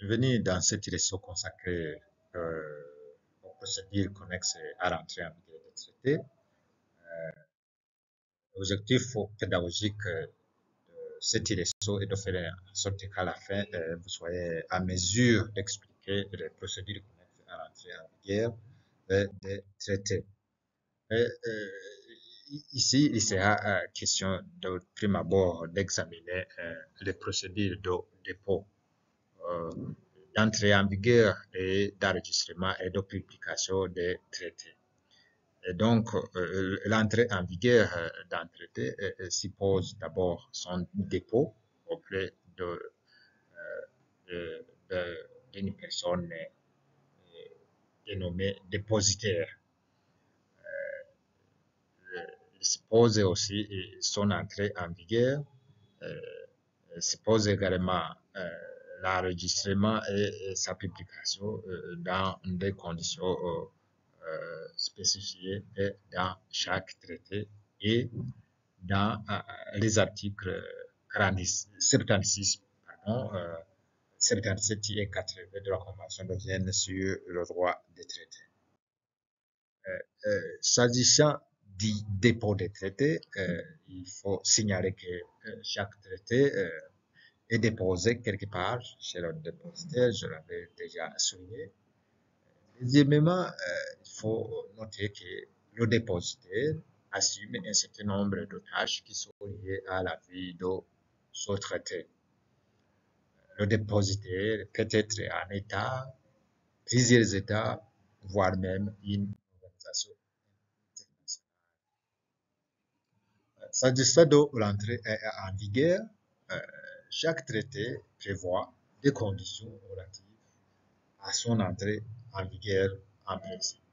Bienvenue dans cette leçon consacrée aux procédures connexes à l'entrée en vigueur des traités. L'objectif pédagogique de cette leçon est de faire en sorte qu'à la fin, vous soyez à mesure d'expliquer les procédures connexes à l'entrée en vigueur des traités. Ici, il sera question de prime abord d'examiner les procédures de dépôt, d'entrée en vigueur et d'enregistrement et de publication des traités. Et donc, l'entrée en vigueur d'un traité suppose d'abord son dépôt auprès d'une personne dénommée dépositaire. Il suppose aussi son entrée en vigueur, suppose également l'enregistrement et sa publication dans des conditions spécifiées dans chaque traité et dans les articles 76, 77 et 80 de la Convention de Vienne sur le droit des traités. S'agissant du dépôt des traités, il faut signaler que chaque traité est déposé quelque part chez le dépositaire, je l'avais déjà souligné. Deuxièmement, il faut noter que le dépositaire assume un certain nombre de tâches qui sont liées à la vie de ce traité. Le dépositaire peut être un État, plusieurs États, voire même une organisation internationale. S'agissant de l'entrée en vigueur, chaque traité prévoit des conditions relatives à son entrée en vigueur en principe.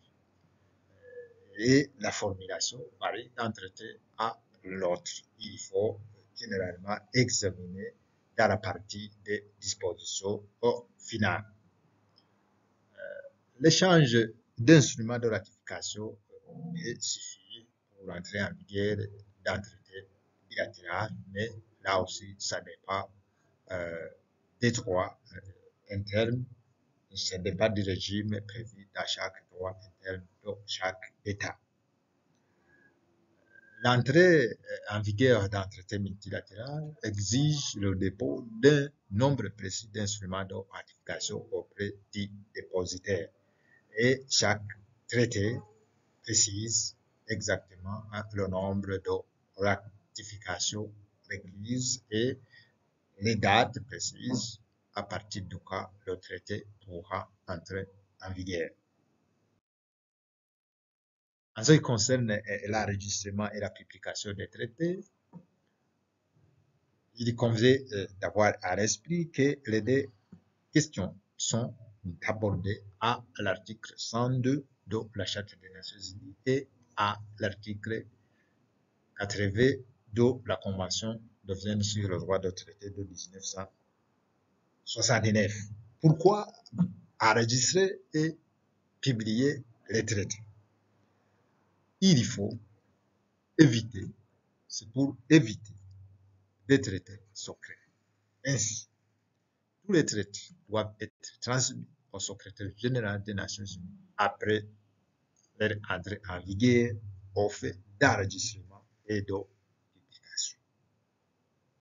Et la formulation varie d'un traité à l'autre. Il faut généralement examiner dans la partie des dispositions finales. L'échange d'instruments de ratification suffit pour l'entrée en vigueur d'un traité bilatéral, mais là aussi, ça dépend des droits internes, ça dépend du régime prévu dans chaque droit interne de chaque État. L'entrée en vigueur d'un traité multilatéral exige le dépôt d'un nombre précis d'instruments de ratification auprès du dépositaire. Et chaque traité précise exactement le nombre de ratifications requises et les dates précises à partir de quoi le traité pourra entrer en vigueur. En ce qui concerne l'enregistrement et la publication des traités, il convient d'avoir à l'esprit que les deux questions sont abordées à l'article 102 de la Charte des Nations Unies et à l'article 80 de la Convention de Vienne sur le droit de traité de 1969. Pourquoi enregistrer et publier les traités? Il faut éviter, c'est pour éviter des traités secrets. Ainsi, tous les traités doivent être transmis au secrétaire général des Nations Unies après leur entrée en vigueur au fait d'enregistrement et de